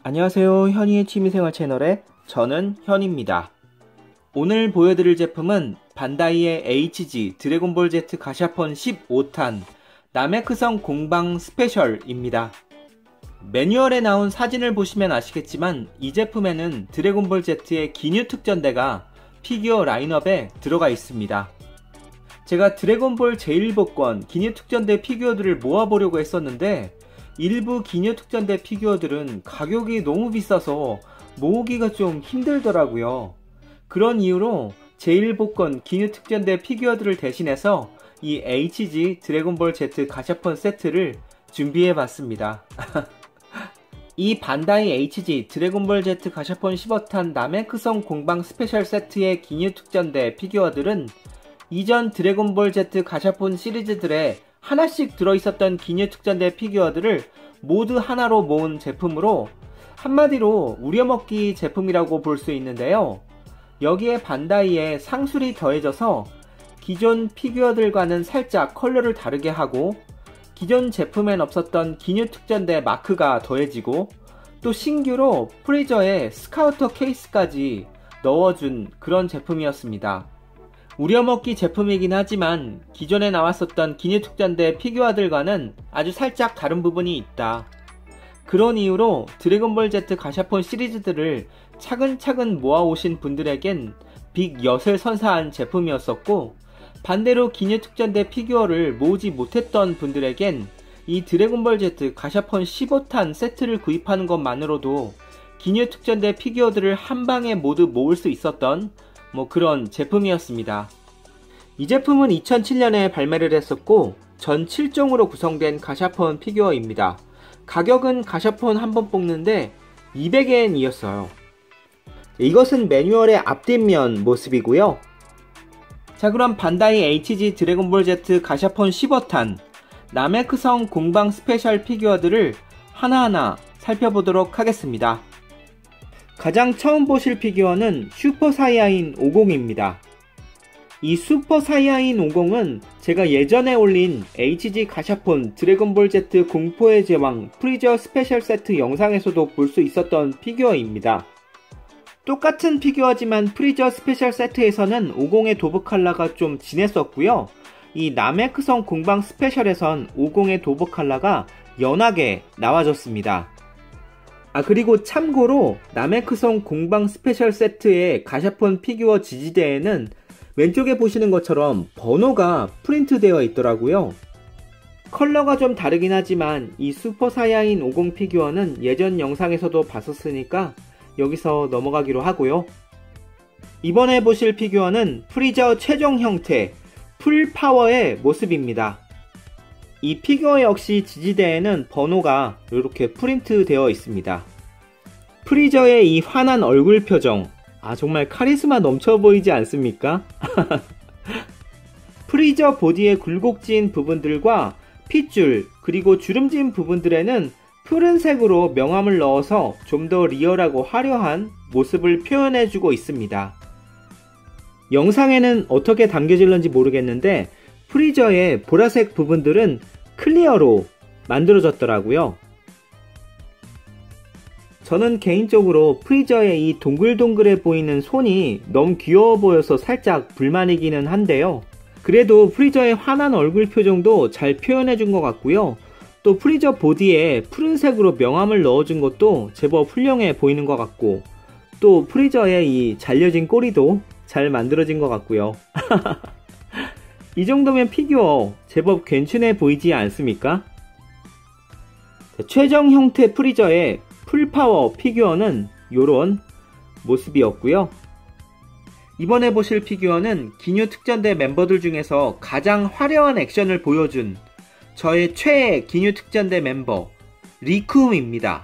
안녕하세요. 현이의 취미생활 채널의 저는 현입니다. 오늘 보여드릴 제품은 반다이의 HG 드래곤볼 Z 가샤폰 15탄 나메크성 공방 스페셜입니다. 매뉴얼에 나온 사진을 보시면 아시겠지만 이 제품에는 드래곤볼 Z의 기뉴 특전대가 피규어 라인업에 들어가 있습니다. 제가 드래곤볼 제1복권 기뉴 특전대 피규어들을 모아보려고 했었는데 일부 기뉴 특전대 피규어들은 가격이 너무 비싸서 모으기가 좀 힘들더라고요. 그런 이유로 제1복권 기뉴 특전대 피규어들을 대신해서 이 HG 드래곤볼 Z 가샤폰 세트를 준비해봤습니다. 이 반다이 HG 드래곤볼 Z 가샤폰 15탄 나메크성 공방 스페셜 세트의 기뉴 특전대 피규어들은 이전 드래곤볼 Z 가샤폰 시리즈들에 하나씩 들어있었던 기뉴 특전대 피규어들을 모두 하나로 모은 제품으로 한마디로 우려먹기 제품이라고 볼 수 있는데요. 여기에 반다이의 상술이 더해져서 기존 피규어들과는 살짝 컬러를 다르게 하고 기존 제품엔 없었던 기뉴 특전대 마크가 더해지고 또 신규로 프리저에 스카우터 케이스까지 넣어준 그런 제품이었습니다. 우려먹기 제품이긴 하지만 기존에 나왔었던 기뉴 특전대 피규어들과는 아주 살짝 다른 부분이 있다. 그런 이유로 드래곤볼 Z 가샤폰 시리즈들을 차근차근 모아오신 분들에겐 빅 엿을 선사한 제품이었었고, 반대로 기뉴 특전대 피규어를 모으지 못했던 분들에겐 이 드래곤볼 Z 가샤폰 15탄 세트를 구입하는 것만으로도 기뉴 특전대 피규어들을 한방에 모두 모을 수 있었던 그런 제품이었습니다. 이 제품은 2007년에 발매를 했었고 전 7종으로 구성된 가샤폰 피규어입니다. 가격은 가샤폰 한 번 뽑는데 200엔이었어요. 이것은 매뉴얼의 앞뒷면 모습이고요. 자, 그럼 반다이 HG 드래곤볼 Z 가샤폰 15탄 나메크성 공방 스페셜 피규어들을 하나하나 살펴보도록 하겠습니다. 가장 처음 보실 피규어는 슈퍼 사이아인 50입니다. 이 슈퍼 사이아인 50은 제가 예전에 올린 HG 가샤폰 드래곤볼 Z 공포의 제왕 프리저 스페셜 세트 영상에서도 볼 수 있었던 피규어입니다. 똑같은 피규어지만 프리저 스페셜 세트에서는 50의 도브 컬러가 좀 진했었고요. 이 나메크성 공방 스페셜에선 50의 도브 컬러가 연하게 나와줬습니다. 그리고 참고로 나메크성 공방 스페셜 세트의 가샤폰 피규어 지지대에는 왼쪽에 보시는 것처럼 번호가 프린트 되어 있더라고요. 컬러가 좀 다르긴 하지만 이 슈퍼 사이아인 50 피규어는 예전 영상에서도 봤었으니까 여기서 넘어가기로 하고요. 이번에 보실 피규어는 프리저 최종 형태 풀파워의 모습입니다. 이 피규어 역시 지지대에는 번호가 이렇게 프린트 되어 있습니다. 프리저의 이 환한 얼굴 표정, 정말 카리스마 넘쳐 보이지 않습니까? 프리저 보디의 굴곡진 부분들과 핏줄 그리고 주름진 부분들에는 푸른색으로 명암을 넣어서 좀 더 리얼하고 화려한 모습을 표현해주고 있습니다. 영상에는 어떻게 담겨질는지 모르겠는데 프리저의 보라색 부분들은 클리어로 만들어졌더라고요. 저는 개인적으로 프리저의 이 동글동글해 보이는 손이 너무 귀여워 보여서 살짝 불만이기는 한데요. 그래도 프리저의 환한 얼굴 표정도 잘 표현해준 것 같고요. 또 프리저 보디에 푸른색으로 명암을 넣어준 것도 제법 훌륭해 보이는 것 같고, 또 프리저의 이 잘려진 꼬리도 잘 만들어진 것 같고요. 이 정도면 피규어 제법 괜찮아 보이지 않습니까? 최종 형태 프리저의 풀파워 피규어는 이런 모습이었고요. 이번에 보실 피규어는 기뉴 특전대 멤버들 중에서 가장 화려한 액션을 보여준 저의 최애 기뉴 특전대 멤버 리쿰입니다.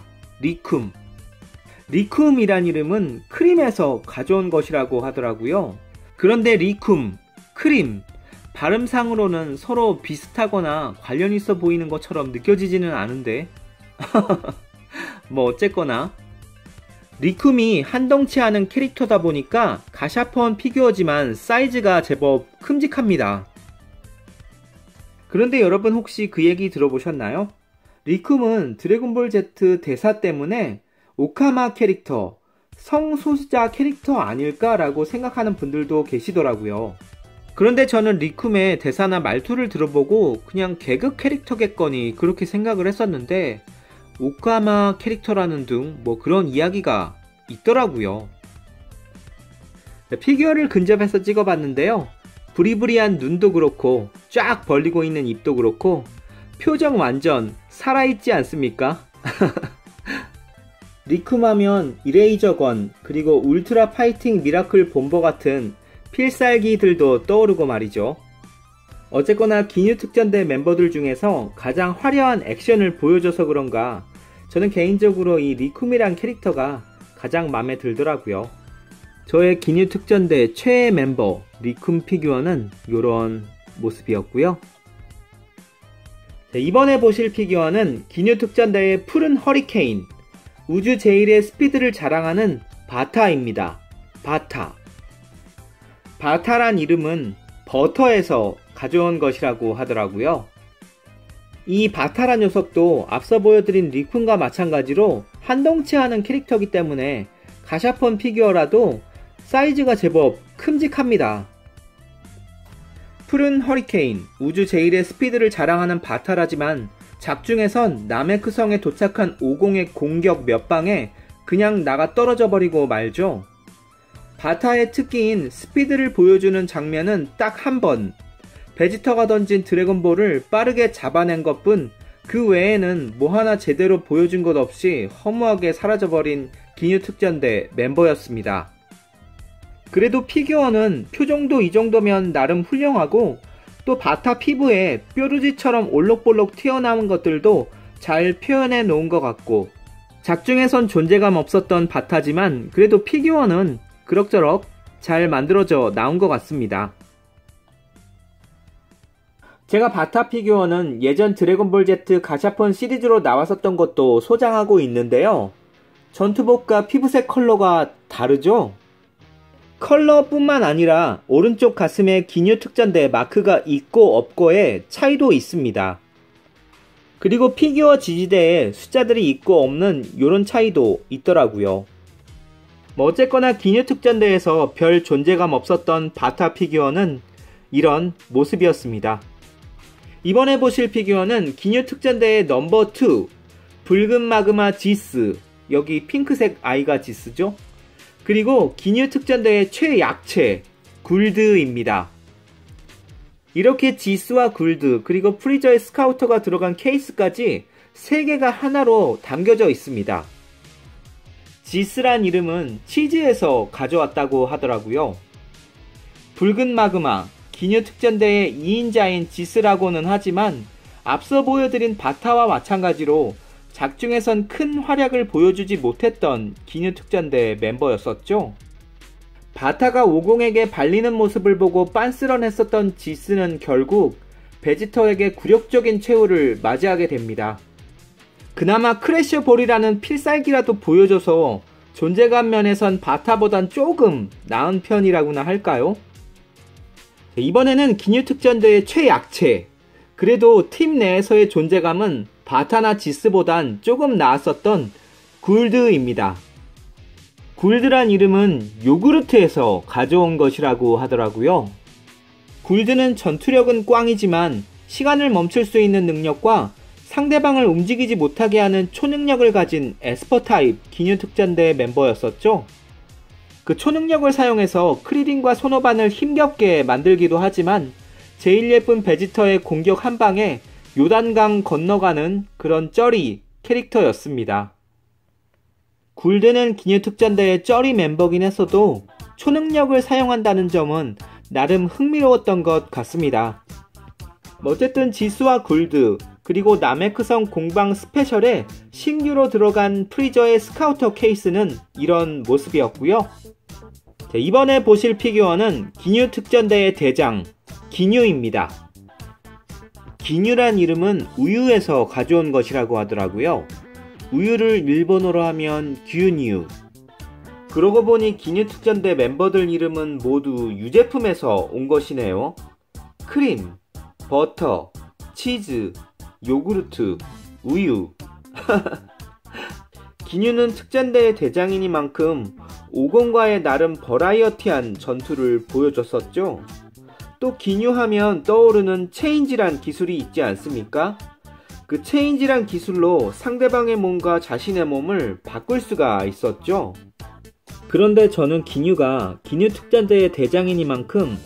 리쿰이란 이름은 크림에서 가져온 것이라고 하더라고요. 그런데 리쿰, 크림 발음상으로는 서로 비슷하거나 관련 있어 보이는 것처럼 느껴지지는 않은데 어쨌거나 리쿰이 한덩치하는 캐릭터다 보니까 가샤폰 피규어지만 사이즈가 제법 큼직합니다. 그런데 여러분 혹시 그 얘기 들어보셨나요? 리쿰은 드래곤볼 Z 대사 때문에 오카마 캐릭터, 성소수자 캐릭터 아닐까라고 생각하는 분들도 계시더라고요. 그런데 저는 리쿰의 대사나 말투를 들어보고 그냥 개그 캐릭터겠거니 그렇게 생각을 했었는데 오카마 캐릭터라는 등 뭐 그런 이야기가 있더라고요. 피규어를 근접해서 찍어봤는데요. 부리부리한 눈도 그렇고 쫙 벌리고 있는 입도 그렇고 표정 완전 살아있지 않습니까? 리쿰 하면 이레이저건 그리고 울트라 파이팅 미라클 본버 같은 필살기들도 떠오르고 말이죠. 어쨌거나 기뉴 특전대 멤버들 중에서 가장 화려한 액션을 보여줘서 그런가 저는 개인적으로 이 리쿰이란 캐릭터가 가장 마음에 들더라고요. 저의 기뉴 특전대 최애 멤버 리쿰 피규어는 이런 모습이었고요. 이번에 보실 피규어는 기뉴 특전대의 푸른 허리케인, 우주 제일의 스피드를 자랑하는 바타입니다. 바타. 바타란 이름은 버터에서 가져온 것이라고 하더라고요. 이 바타란 녀석도 앞서 보여드린 리쿰과 마찬가지로 한동치하는 캐릭터이기 때문에 가샤폰 피규어라도 사이즈가 제법 큼직합니다. 푸른 허리케인, 우주 제일의 스피드를 자랑하는 바타라지만 작중에선 나메크성에 도착한 50의 공격 몇 방에 그냥 나가 떨어져 버리고 말죠. 바타의 특기인 스피드를 보여주는 장면은 딱 한 번, 베지터가 던진 드래곤볼을 빠르게 잡아낸 것뿐 그 외에는 뭐 하나 제대로 보여준 것 없이 허무하게 사라져버린 기뉴 특전대 멤버였습니다. 그래도 피규어는 표정도 이 정도면 나름 훌륭하고 또 바타 피부에 뾰루지처럼 올록볼록 튀어나온 것들도 잘 표현해 놓은 것 같고 작중에선 존재감 없었던 바타지만 그래도 피규어는 그럭저럭 잘 만들어져 나온 것 같습니다. 제가 바타 피규어는 예전 드래곤볼 Z 가샤폰 시리즈로 나왔었던 것도 소장하고 있는데요. 전투복과 피부색 컬러가 다르죠? 컬러뿐만 아니라 오른쪽 가슴에 기뉴 특전대 마크가 있고 없고의 차이도 있습니다. 그리고 피규어 지지대에 숫자들이 있고 없는 이런 차이도 있더라고요. 뭐 어쨌거나 기뉴 특전대에서 별 존재감 없었던 바타 피규어는 이런 모습이었습니다. 이번에 보실 피규어는 기뉴 특전대의 넘버 2 붉은 마그마 지스, 여기 핑크색 아이가 지스죠? 그리고 기뉴 특전대의 최약체 굴드입니다. 이렇게 지스와 굴드 그리고 프리저의 스카우터가 들어간 케이스까지 3개가 하나로 담겨져 있습니다. 지스란 이름은 치즈에서 가져왔다고 하더라고요. 붉은 마그마, 기뉴 특전대의 2인자인 지스라고는 하지만 앞서 보여드린 바타와 마찬가지로 작중에선 큰 활약을 보여주지 못했던 기뉴 특전대 멤버였었죠. 바타가 50에게 발리는 모습을 보고 빤스런했었던 지스는 결국 베지터에게 굴욕적인 최후를 맞이하게 됩니다. 그나마 크래셔 볼이라는 필살기라도 보여줘서 존재감 면에선 바타보단 조금 나은 편이라고나 할까요? 이번에는 기뉴 특전대의 최약체, 그래도 팀 내에서의 존재감은 바타나 지스보단 조금 나았었던 굴드입니다. 굴드란 이름은 요구르트에서 가져온 것이라고 하더라고요. 굴드는 전투력은 꽝이지만 시간을 멈출 수 있는 능력과 상대방을 움직이지 못하게 하는 초능력을 가진 에스퍼 타입 기뉴 특전대 멤버였었죠. 그 초능력을 사용해서 크리린과 소노반을 힘겹게 만들기도 하지만 제일 예쁜 베지터의 공격 한 방에 요단강 건너가는 그런 쩌리 캐릭터였습니다. 굴드는 기뉴 특전대의 쩌리 멤버긴 했어도 초능력을 사용한다는 점은 나름 흥미로웠던 것 같습니다. 어쨌든 지수와 굴드 그리고 나메크성 공방 스페셜에 신규로 들어간 프리저의 스카우터 케이스는 이런 모습이었고요. 이번에 보실 피규어는 기뉴 특전대의 대장 기뉴입니다. 기뉴란 이름은 우유에서 가져온 것이라고 하더라고요. 우유를 일본어로 하면 규뉴. 그러고 보니 기뉴 특전대 멤버들 이름은 모두 유제품에서 온 것이네요. 크림, 버터, 치즈, 요구르트, 우유. 기뉴는 특전대의 대장이니만큼 오공과의 나름 버라이어티한 전투를 보여줬었죠. 또 기뉴 하면 떠오르는 체인지란 기술이 있지 않습니까? 그 체인지란 기술로 상대방의 몸과 자신의 몸을 바꿀 수가 있었죠. 그런데 저는 기뉴가 기뉴 특전대의 대장이니만큼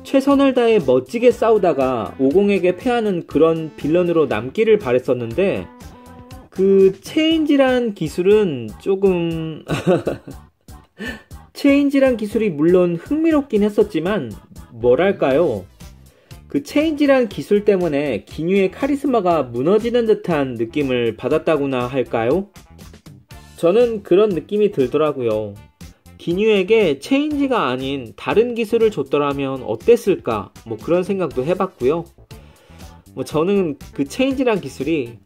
최선을 다해 멋지게 싸우다가 오공에게 패하는 그런 빌런으로 남기를 바랬었는데, 그 체인지란 기술은 조금 체인지란 기술이 물론 흥미롭긴 했었지만 뭐랄까요, 그 체인지란 기술 때문에 기뉴의 카리스마가 무너지는 듯한 느낌을 받았다고나 할까요? 저는 그런 느낌이 들더라고요. 기뉴에게 체인지가 아닌 다른 기술을 줬더라면 어땠을까, 뭐 그런 생각도 해봤고요. 저는 그 체인지란 기술이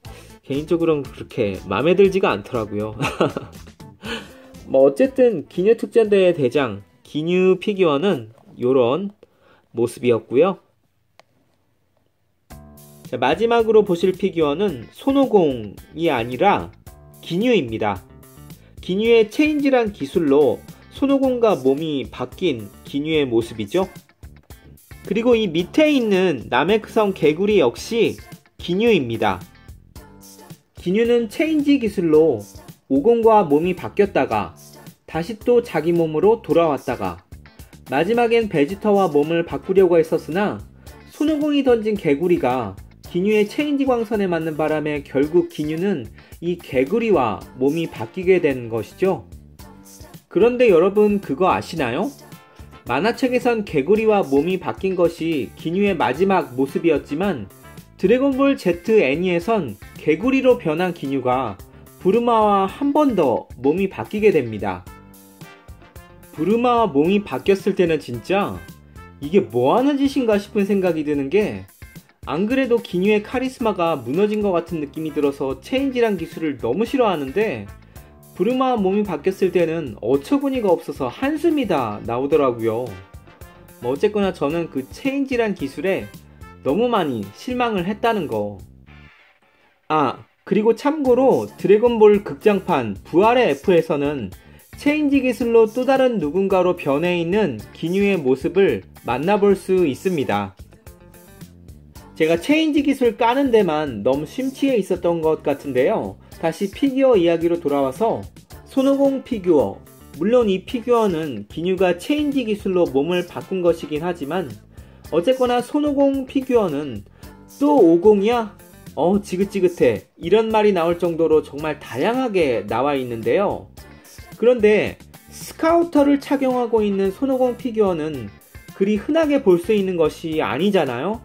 개인적으로는 그렇게 마음에 들지가 않더라고요. 어쨌든 기뉴 특전대의 대장 기뉴 피규어는 요런 모습이었고요. 자, 마지막으로 보실 피규어는 손오공이 아니라 기뉴입니다. 기뉴의 체인지란 기술로 손오공과 몸이 바뀐 기뉴의 모습이죠. 그리고 이 밑에 있는 나메크성 개구리 역시 기뉴입니다. 기뉴는 체인지 기술로 오공과 몸이 바뀌었다가 다시 또 자기 몸으로 돌아왔다가 마지막엔 베지터와 몸을 바꾸려고 했었으나 손오공이 던진 개구리가 기뉴의 체인지 광선에 맞는 바람에 결국 기뉴는 이 개구리와 몸이 바뀌게 된 것이죠. 그런데 여러분 그거 아시나요? 만화책에선 개구리와 몸이 바뀐 것이 기뉴의 마지막 모습이었지만 드래곤볼 Z 애니에선 개구리로 변한 기뉴가 부르마와 한 번 더 몸이 바뀌게 됩니다. 부르마와 몸이 바뀌었을 때는 진짜 이게 뭐하는 짓인가 싶은 생각이 드는 게, 안 그래도 기뉴의 카리스마가 무너진 것 같은 느낌이 들어서 체인지란 기술을 너무 싫어하는데 부르마와 몸이 바뀌었을 때는 어처구니가 없어서 한숨이 다 나오더라고요. 어쨌거나 저는 그 체인지란 기술에 너무 많이 실망을 했다는 거. 그리고 참고로 드래곤볼 극장판 부활의 F에서는 체인지 기술로 또 다른 누군가로 변해 있는 기뉴의 모습을 만나볼 수 있습니다. 제가 체인지 기술 까는 데만 너무 심취해 있었던 것 같은데요. 다시 피규어 이야기로 돌아와서 손오공 피규어, 물론 이 피규어는 기뉴가 체인지 기술로 몸을 바꾼 것이긴 하지만 어쨌거나 손오공 피규어는 또 오공이야? 지긋지긋해, 이런 말이 나올 정도로 정말 다양하게 나와 있는데요. 그런데 스카우터를 착용하고 있는 손오공 피규어는 그리 흔하게 볼 수 있는 것이 아니잖아요.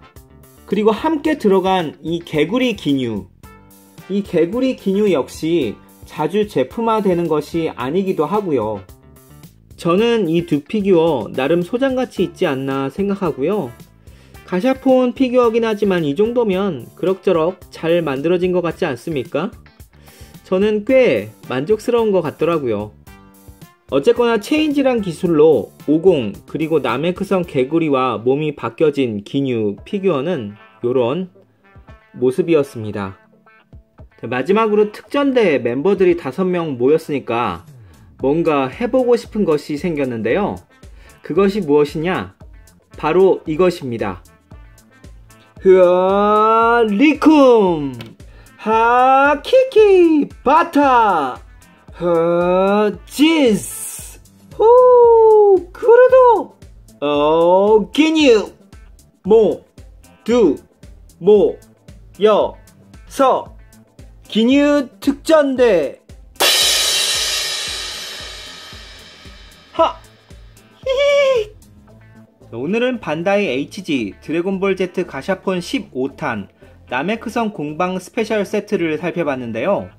그리고 함께 들어간 이 개구리 기뉴, 이 개구리 기뉴 역시 자주 제품화되는 것이 아니기도 하고요. 저는 이 두 피규어 나름 소장가치 있지 않나 생각하고요. 가샤폰 피규어긴 하지만 이 정도면 그럭저럭 잘 만들어진 것 같지 않습니까? 저는 꽤 만족스러운 것 같더라고요. 어쨌거나 체인지란 기술로 오공 그리고 나메크성 개구리와 몸이 바뀌어진 기뉴 피규어는 요런 모습이었습니다. 마지막으로 특전대 멤버들이 5명 모였으니까 뭔가 해보고 싶은 것이 생겼는데요. 그것이 무엇이냐? 바로 이것입니다. 흐아 리쿰 하키키 바타 지스 후 그래도 기뉴 모여서 기뉴 특전대 히히. 오늘은 반다이 HG 드래곤볼 Z 가샤폰 15탄 나메크성 공방 스페셜 세트를 살펴봤는데요.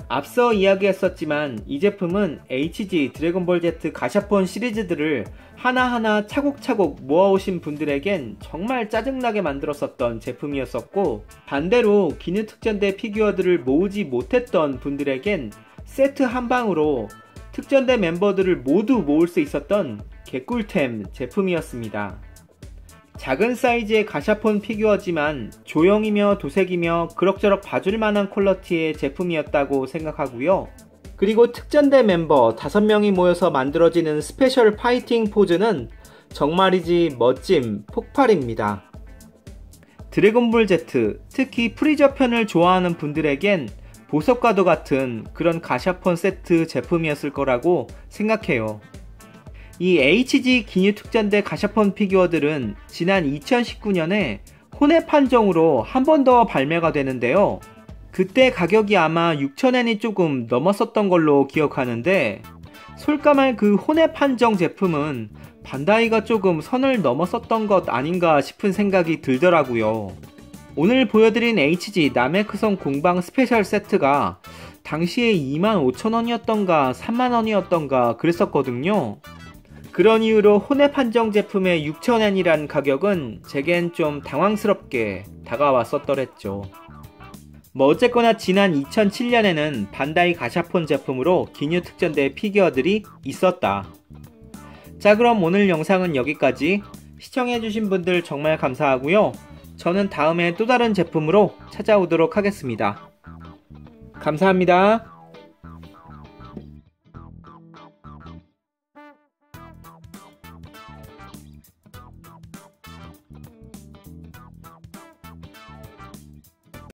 앞서 이야기했었지만 이 제품은 HG 드래곤볼 Z 가샤폰 시리즈들을 하나하나 차곡차곡 모아오신 분들에겐 정말 짜증나게 만들었었던 제품이었었고, 반대로 기뉴 특전대 피규어들을 모으지 못했던 분들에겐 세트 한방으로 특전대 멤버들을 모두 모을 수 있었던 개꿀템 제품이었습니다. 작은 사이즈의 가샤폰 피규어지만 조형이며 도색이며 그럭저럭 봐줄만한 퀄러티의 제품이었다고 생각하고요. 그리고 특전대 멤버 5명이 모여서 만들어지는 스페셜 파이팅 포즈는 정말이지 멋짐 폭발입니다. 드래곤볼 Z, 특히 프리저 편을 좋아하는 분들에겐 보석과도 같은 그런 가샤폰 세트 제품이었을 거라고 생각해요. 이 HG 기뉴특전대 가샤폰 피규어들은 지난 2019년에 혼합 판정으로 한 번 더 발매가 되는데요. 그때 가격이 아마 6,000엔이 조금 넘었었던 걸로 기억하는데, 솔까말 그 혼합 판정 제품은 반다이가 조금 선을 넘었었던 것 아닌가 싶은 생각이 들더라고요. 오늘 보여드린 HG 나메크성 공방 스페셜 세트가 당시에 25,000원이었던가 3만원이었던가 그랬었거든요. 그런 이유로 혼합 판정 제품의 6,000엔이란 가격은 제겐 좀 당황스럽게 다가왔었더랬죠. 뭐 어쨌거나 지난 2007년에는 반다이 가샤폰 제품으로 기뉴 특전대 피규어들이 있었다. 자, 그럼 오늘 영상은 여기까지. 시청해주신 분들 정말 감사하고요. 저는 다음에 또 다른 제품으로 찾아오도록 하겠습니다. 감사합니다.